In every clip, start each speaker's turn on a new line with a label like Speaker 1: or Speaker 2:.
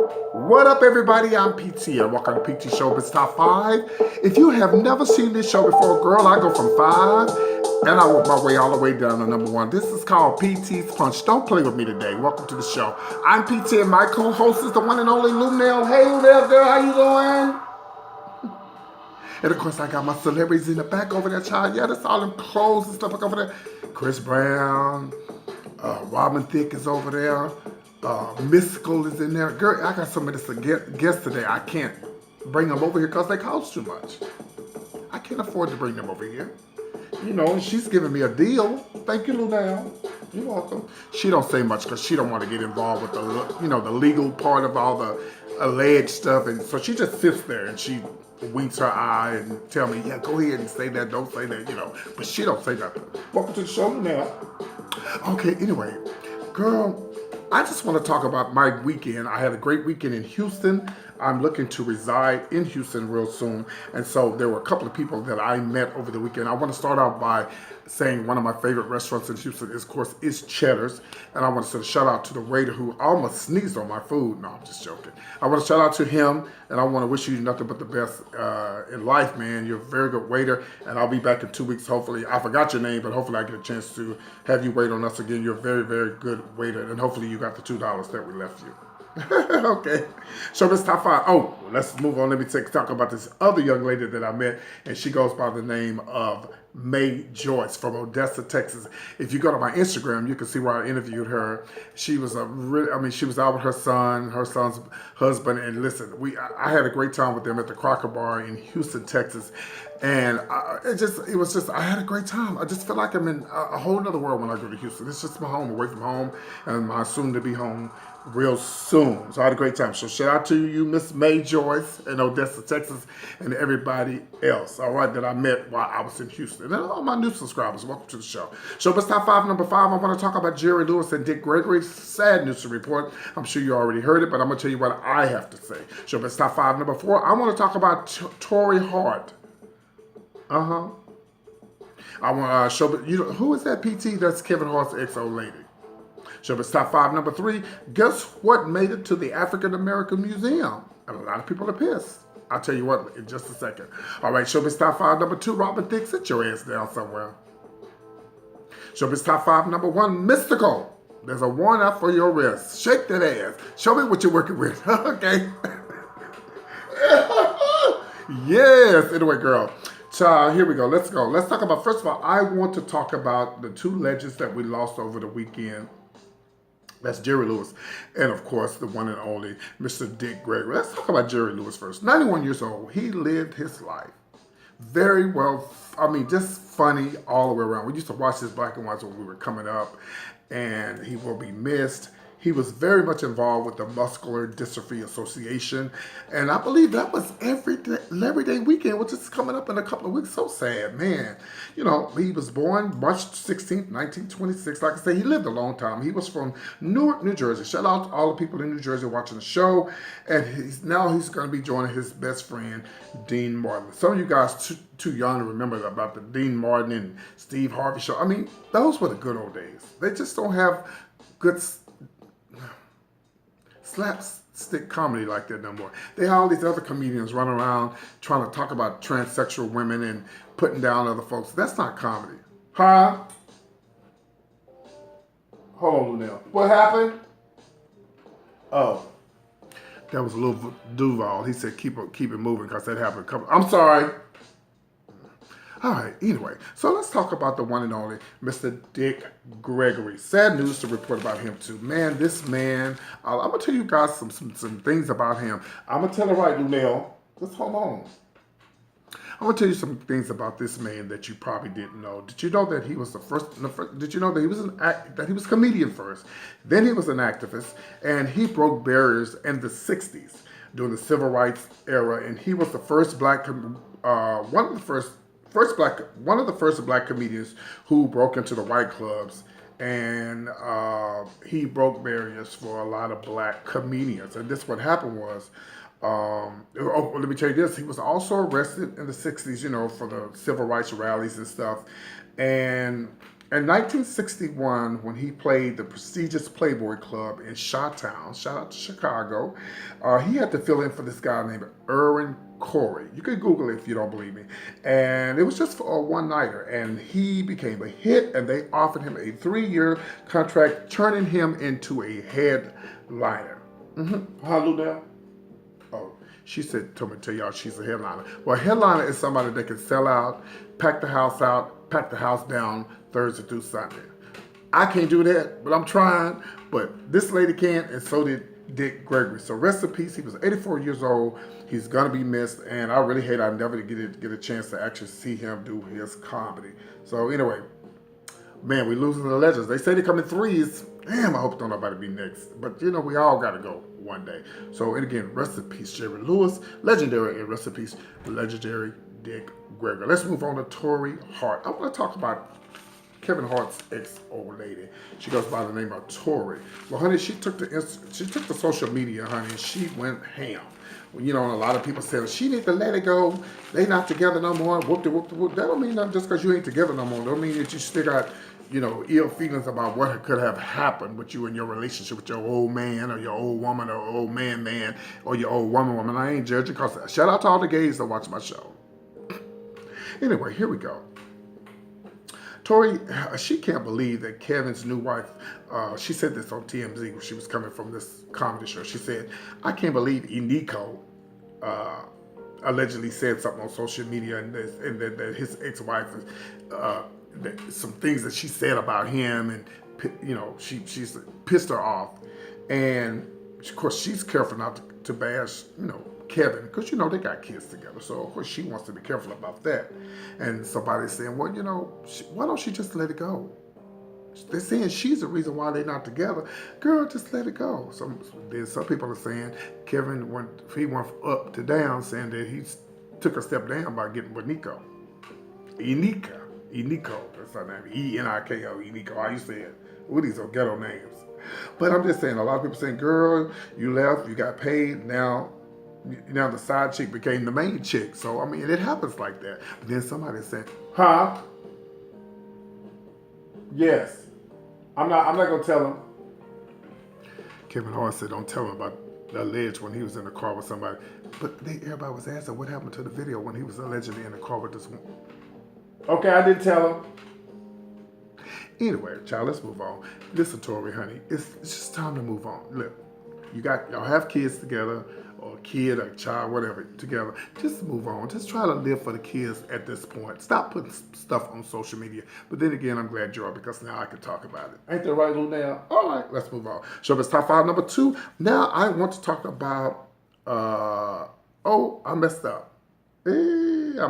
Speaker 1: What up, everybody? I'm PT, and welcome to PT Showbiz Top 5. If you have never seen this show before, girl, I go from 5, and I work my way all the way down to number 1. This is called PT's Punch. Don't play with me today. Welcome to the show. I'm PT, and my co-host is the one and only Lunel. Hey, Lunel, girl, how you doing? And of course, I got my celebrities in the back over there, child. Yeah, that's all them clothes and stuff like over there. Chris Brown, Robin Thicke is over there. Mystical is in there. Girl, I got some of this guests today. I can't bring them over here because they cost too much. I can't afford to bring them over here. You know, and she's giving me a deal. Thank you, Lunel. You're welcome. She don't say much because she don't want to get involved with the legal part of all the alleged stuff, and so she just sits there and she winks her eye and tell me, yeah, go ahead and say that, don't say that, but she don't say nothing. Welcome to the show, Lunel. Okay, anyway, girl, I just want to talk about my weekend. I had a great weekend in Houston. I'm looking to reside in Houston real soon. And so there were a couple of people that I met over the weekend. I want to start out by saying one of my favorite restaurants in Houston, of course, is Cheddar's. And I want to send a shout out to the waiter who almost sneezed on my food. No, I'm just joking. I want to shout out to him, and I want to wish you nothing but the best in life, man. You're a very good waiter, and I'll be back in 2 weeks, hopefully. I forgot your name, but hopefully I get a chance to have you wait on us again. You're a very, very good waiter, and hopefully you got the $2 that we left you. Okay. Showbiz Top 5. Oh, let's move on. Let me talk about this other young lady that I met, and she goes by the name of May Joyce from Odessa, Texas. If you go to my Instagram, you can see where I interviewed her. She was she was out with her son's husband, and listen, I had a great time with them at the Crocker Bar in Houston, Texas. And I had a great time. I just feel like I'm in a whole other world when I go to Houston. It's just my home, away from home, and my soon to be home real soon. So I had a great time. So shout out to you, Miss May Joyce in Odessa, Texas, and everybody else, all right, that I met while I was in Houston. And all my new subscribers, welcome to the show. Showbiz Top 5, number 5, I want to talk about Jerry Lewis and Dick Gregory. Sad news to report. I'm sure you already heard it, but I'm going to tell you what I have to say. Showbiz Top 5, number 4, I want to talk about Tory Hart. I want to show, who is that PT? That's Kevin Hart's ex-old lady. Showbiz Top 5, number 3. Guess what made it to the African American Museum? And a lot of people are pissed. I'll tell you what in just a second. All right, Showbiz Top 5, number 2. Robin Thicke, sit your ass down somewhere. Showbiz Top 5, number 1. Mystical. There's a warrant out for your arrest. Shake that ass. Show me what you're working with. Okay. Yes. Anyway, girl. So here we go. Let's go. Let's talk about, first of all, I want to talk about the two legends that we lost over the weekend. That's Jerry Lewis, and of course, the one and only Mr. Dick Gregory. Let's talk about Jerry Lewis first. 91 years old. He lived his life very well. Just funny all the way around. We used to watch his black and whites when we were coming up, and he will be missed. He was very much involved with the Muscular Dystrophy Association, and I believe that was everyday weekend, which is coming up in a couple of weeks. So sad, man. He was born March 16th, 1926. Like I say, he lived a long time. He was from Newark, New Jersey. Shout out to all the people in New Jersey watching the show, and he's going to be joining his best friend, Dean Martin. Some of you guys too young to remember about the Dean Martin and Steve Harvey show. Those were the good old days. They just don't have good slapstick comedy like that no more. They have all these other comedians running around trying to talk about transsexual women and putting down other folks. That's not comedy. Huh? Hold on, Lunel. What happened? Oh. That was a little Duval. He said keep it moving because that happened. I'm sorry. All right, anyway, so let's talk about the one and only Mr. Dick Gregory. Sad news to report about him, too. Man, this man, I'm going to tell you guys some things about him. I'm going to tell it right, Lunel. Just hold on. I'm going to tell you some things about this man that you probably didn't know. Did you know that he was did you know that he was that he was a comedian first? Then he was an activist, and he broke barriers in the 60s during the civil rights era, and he was the first one of the first black comedians who broke into the white clubs, and he broke barriers for a lot of black comedians. And this what happened was, let me tell you this, he was also arrested in the 60s, for the civil rights rallies and stuff. And In 1961, when he played the prestigious Playboy Club in Chi-Town, shout out to Chicago, he had to fill in for this guy named Erwin Corey. You can Google it if you don't believe me. And it was just for a one-nighter, and he became a hit, and they offered him a 3-year contract, turning him into a headliner. Hallelujah. Oh, she said, told me to tell y'all she's a headliner. Well, a headliner is somebody that can sell out, pack the house out, pack the house down Thursday through Sunday. I can't do that, but I'm trying. But this lady can, and so did Dick Gregory. So rest in peace. He was 84 years old. He's gonna be missed, and I really hate I never get a chance to actually see him do his comedy. So anyway, man, we losing the legends. They say they come in threes. Damn, I hope don't nobody be next. But you know, we all gotta go one day. So and again, rest in peace, Jerry Lewis, legendary, and rest in peace, legendary Dick Gregory. Let's move on to Tori Hart. I want to talk about Kevin Hart's ex-old lady. She goes by the name of Tori. Well, honey, she took the social media, honey, and she went ham. Well, you know, a lot of people said she need to let it go. They not together no more. Whoop de whoop de whoop. That don't mean nothing just because you ain't together no more. Don't mean that you still got, you know, ill feelings about what could have happened with you in your relationship with your old man or your old woman or old man or your old woman. I ain't judging because shout out to all the gays that watch my show. Anyway, here we go. Tori, she can't believe that Kevin's new wife, she said this on TMZ when she was coming from this comedy show. She said, I can't believe Eniko allegedly said something on social media and that his ex-wife, some things that she said about him and, you know, she's pissed her off. And, of course, she's careful not to bash, you know, Kevin, because, you know, they got kids together. So, of course, she wants to be careful about that. And somebody's saying, well, you know, why don't she just let it go? They're saying she's the reason why they're not together. Girl, just let it go. Some people are saying Kevin went up to down, saying that he took a step down by getting with Nico. Eniko, that's her name. E-N-I-K-O, Eniko. How you say it? What are these ghetto names? But I'm just saying, a lot of people saying, girl, you left, you got paid, now the side chick became the main chick. So, I mean, it happens like that. But then somebody said, huh? Yes. I'm not going to tell him. Kevin Hart said, don't tell him about the alleged when he was in the car with somebody. But everybody was asking what happened to the video when he was allegedly in the car with this woman. Okay, I didn't tell him. Anyway, child, let's move on. Listen, Tori, honey, it's just time to move on. Look, y'all have kids together, or a kid, or a child, whatever, together. Just move on. Just try to live for the kids at this point. Stop putting stuff on social media. But then again, I'm glad you are, because now I can talk about it. Ain't that right, Lunel? All right, let's move on. Showbiz Top 5 number 2. Now I want to talk about, I messed up. I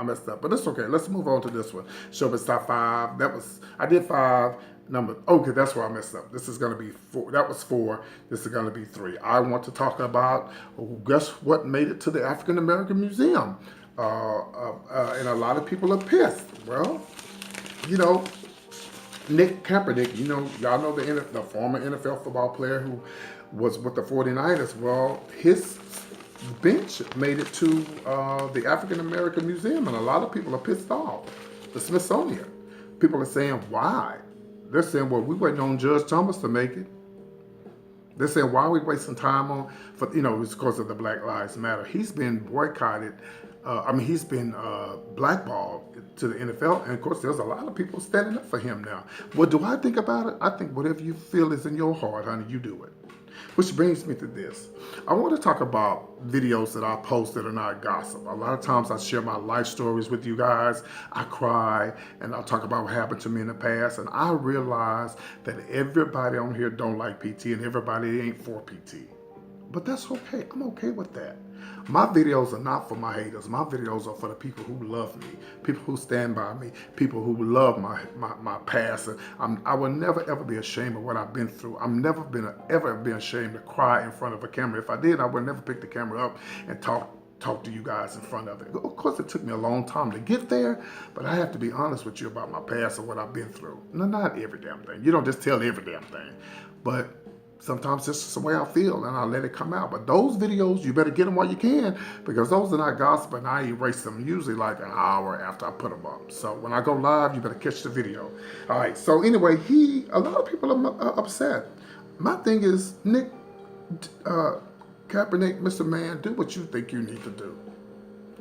Speaker 1: messed up, but it's okay. Let's move on to this one. Showbiz Top 5. I did 5. Okay, that's where I messed up. This is going to be 4. That was 4. This is going to be 3. I want to talk about, guess what made it to the African American Museum? And a lot of people are pissed. Well, you know, Nick Kaepernick, you know, y'all know the former NFL football player who was with the 49ers. Well, his bench made it to the African American Museum, and a lot of people are pissed off. The Smithsonian. People are saying, why? They're saying, well, we waiting on Judge Thomas to make it. They're saying, why are we wasting time it's because of the Black Lives Matter. He's been boycotted. He's been blackballed to the NFL. And of course, there's a lot of people standing up for him now. What do I think about it? I think whatever you feel is in your heart, honey, you do it. Which brings me to this. I want to talk about videos that I post that are not gossip. A lot of times I share my life stories with you guys. I cry and I'll talk about what happened to me in the past. And I realize that everybody on here don't like PT and everybody ain't for PT. But that's okay. I'm okay with that. My videos are not for my haters. My videos are for the people who love me, people who stand by me, people who love my past. And I will never, ever be ashamed of what I've been through. I've never ever been ashamed to cry in front of a camera. If I did, I would never pick the camera up and talk to you guys in front of it. Of course, it took me a long time to get there, but I have to be honest with you about my past and what I've been through. No, not every damn thing. You don't just tell every damn thing. But Sometimes this is the way I feel, and I let it come out. But those videos, you better get them while you can, because those are not gossip, and I erase them usually like an hour after I put them up. So when I go live, you better catch the video. All right. So anyway, a lot of people are upset. My thing is, Nick, Kaepernick, Mr. Man, do what you think you need to do.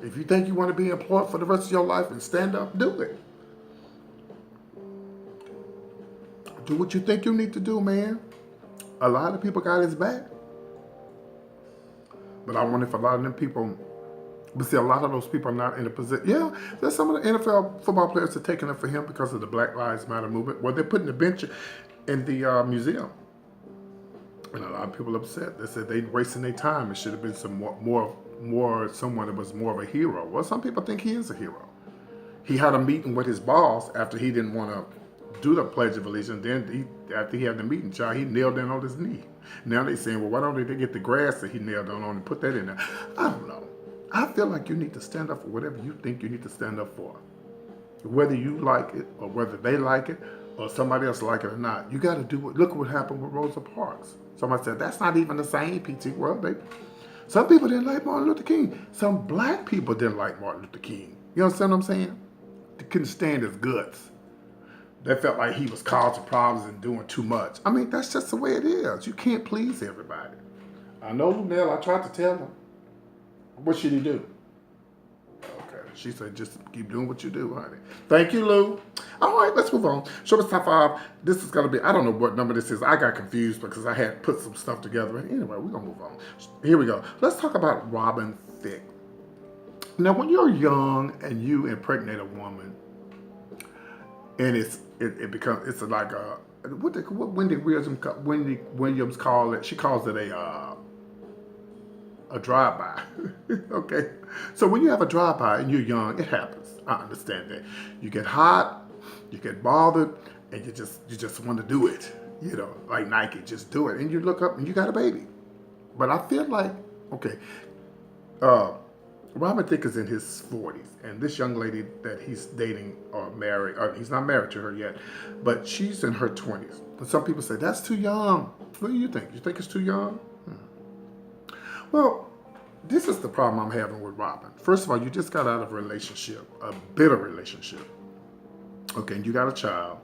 Speaker 1: If you think you want to be employed for the rest of your life and stand up, do it. Do what you think you need to do, man. A lot of people got his back. But I wonder if a lot of them people, but see, a lot of those people are not in a position. Yeah, there's some of the NFL football players that are taking it for him because of the Black Lives Matter movement, where they're putting the bench in the museum. And a lot of people are upset. They said they're wasting their time. It should have been some more someone that was more of a hero. Well, some people think he is a hero. He had a meeting with his boss after he didn't want to do the Pledge of Allegiance. Then after he had the meeting, child, he knelt down on his knee. Now they're saying, well, why don't they get the grass that he knelt down on and put that in there? I don't know. I feel like you need to stand up for whatever you think you need to stand up for. Whether you like it or whether they like it or somebody else like it or not, you got to do it. Look what happened with Rosa Parks. Somebody said, that's not even the same, PT. Well, some people didn't like Martin Luther King. Some black people didn't like Martin Luther King. You understand what I'm saying? They couldn't stand his guts. They felt like he was causing problems and doing too much. I mean, that's just the way it is. You can't please everybody. I know Lunell, I tried to tell him. What should he do? Okay, she said, just keep doing what you do, honey. Thank you, Lou. All right, let's move on. Showbiz Top 5. This is going to be, I don't know what number this is. I got confused because I had put some stuff together. But anyway, we're going to move on. Here we go. Let's talk about Robin Thicke. Now, when you're young and you impregnate a woman, and it becomes, it's like a, what Wendy Williams call it? She calls it a drive-by. Okay, so when you have a drive-by and you're young, it happens. I understand that. You get hot, you get bothered, and you just want to do it. You know, like Nike, just do it. And you look up and you got a baby. But I feel like, okay, Robin Thicke is in his 40s, and this young lady that he's dating or married, or he's not married to her yet, but she's in her 20s. And some people say, that's too young. What do you think? You think it's too young? Well, this is the problem I'm having with Robin. First of all, you just got out of a relationship, a bitter relationship. Okay, and you got a child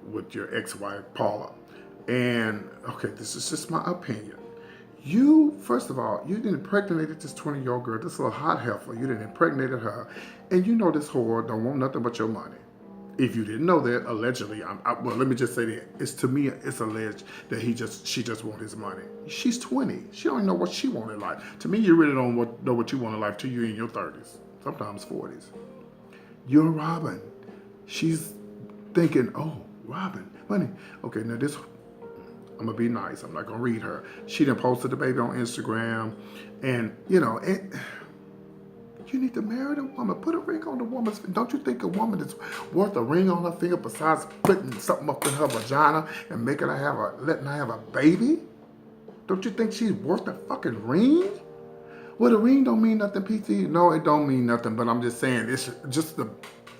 Speaker 1: with your ex-wife, Paula. And, okay, this is just my opinion. You, first of all, you didn't impregnate this 20-year-old girl, this little hot heifer. You didn't impregnate her. And you know this whore don't want nothing but your money. If you didn't know that, allegedly, well, let me just say that. It's alleged that she just wants his money. She's 20. She don't even know what she wants in life. To me, you really don't know what you want in life till you're in your 30s, sometimes 40s. You're Robin. She's thinking, oh, Robin, money. Okay, now this, I'm going to be nice. I'm not going to read her. She done posted the baby on Instagram. And, you know, you need to marry the woman. Put a ring on the woman's finger. Don't you think a woman is worth a ring on her finger besides putting something up in her vagina and letting her have a baby? Don't you think she's worth a fucking ring? Well, the ring don't mean nothing, PT. No, it don't mean nothing, but I'm just saying, it's just the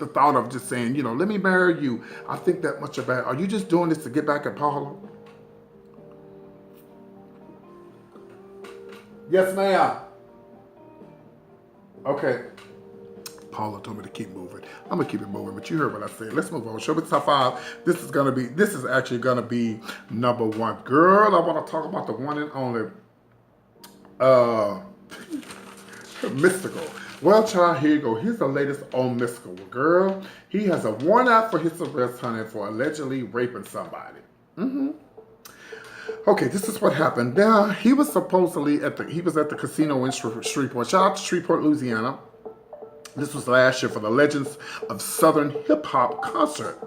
Speaker 1: thought of just saying, you know, let me marry you. I think that much about it. Are you just doing this to get back at Paula? Yes, ma'am. Okay. Paula told me to keep moving. I'm gonna keep it moving, but you heard what I said. Let's move on. Showbiz Top 5. This is actually gonna be number 1. Girl, I wanna talk about the one and only Mystical. Well, child, here you go. Here's the latest on Mystical. Girl, he has a warrant out for his arrest, honey, for allegedly raping somebody. Okay, this is what happened. Now, he was supposedly at the casino in Shreveport. Shout out to Shreveport, Louisiana. This was last year for the Legends of Southern Hip Hop concert.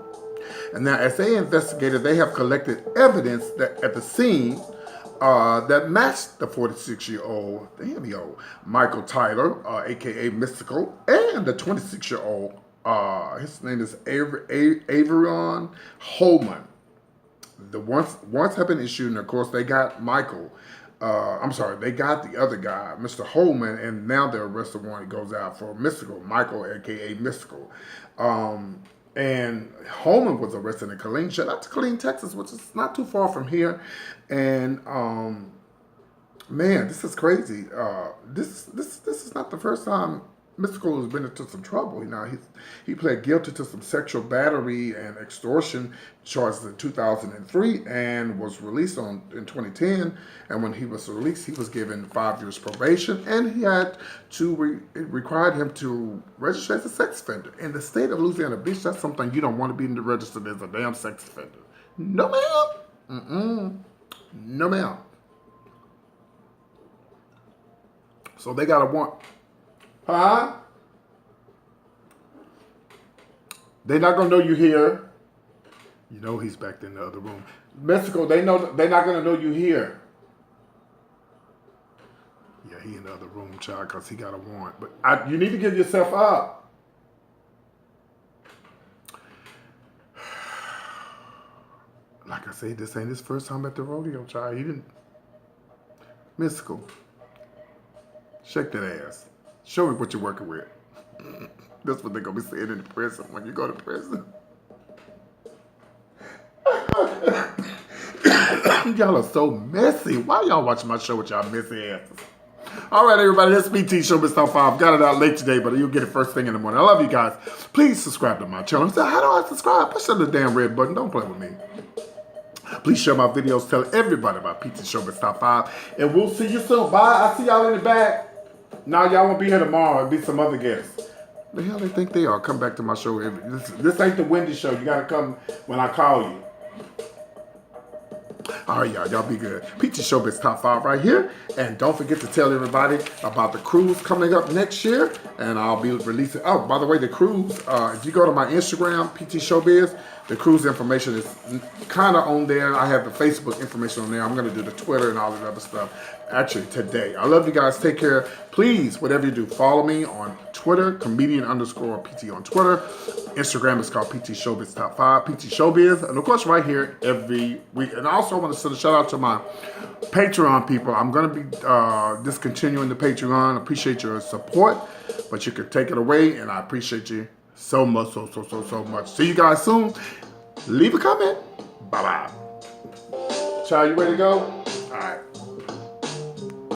Speaker 1: And now, as they investigated, they have collected evidence that at the scene that matched the 46-year-old, Michael Tyler, aka Mystical, and the 26-year-old, his name is Averion Holman. The warrants have been issued, and of course they got Michael. They got the other guy, Mr. Holman, and now the arrest warrant goes out for Mystical, Michael, aka Mystical. And Holman was arrested in Killeen. Shout out to Killeen, Texas, which is not too far from here. And man, this is crazy. This is not the first time Mystical has been into some trouble. You know, he pled guilty to some sexual battery and extortion charges in 2003 and was released in 2010. And when he was released, he was given 5 years probation, and he had to it required him to register as a sex offender. In the state of Louisiana, bitch, that's something you don't want to be registered as a damn sex offender. No, ma'am. No, ma'am. So they got a warrant. Huh? They're not gonna know you here. You know he's back in the other room. Mystical, they know they're not gonna know you here. Yeah, he in the other room, child, because he got a warrant. But you need to give yourself up. Like I say, this ain't his first time at the rodeo, child. He didn't. Mystical. Shake that ass. Show me what you're working with. That's what they're going to be saying in the prison when you go to prison. Y'all are so messy. Why y'all watching my show with y'all messy asses? All right, everybody, that's BT Showbiz Top 5. Got it out late today, but you'll get it first thing in the morning. I love you guys. Please subscribe to my channel. So how do I subscribe? Push the damn red button. Don't play with me. Please share my videos. Tell everybody about PT Showbiz Top 5. And we'll see you soon. Bye. I see y'all in the back. Now y'all won't be here tomorrow. It'll be some other guests. The hell they think they are? Come back to my show. This ain't the Wendy show. You gotta come when I call you. All right, y'all. Y'all be good. PT Showbiz Top 5 right here. And don't forget to tell everybody about the cruise coming up next year. And I'll be releasing. Oh, by the way, the cruise. If you go to my Instagram, PT Showbiz, the cruise information is kind of on there. I have the Facebook information on there. I'm going to do the Twitter and all that other stuff actually today. I love you guys. Take care. Please, whatever you do, follow me on Twitter, comedian_PT on Twitter. Instagram is called PT Showbiz Top 5, PT Showbiz. And of course, right here every week. And I also want to send a shout out to my Patreon people. I'm going to be discontinuing the Patreon. Appreciate your support, but you can take it away. And I appreciate you so much, so much. See you guys soon. Leave a comment. Bye-bye. Child, you ready to go?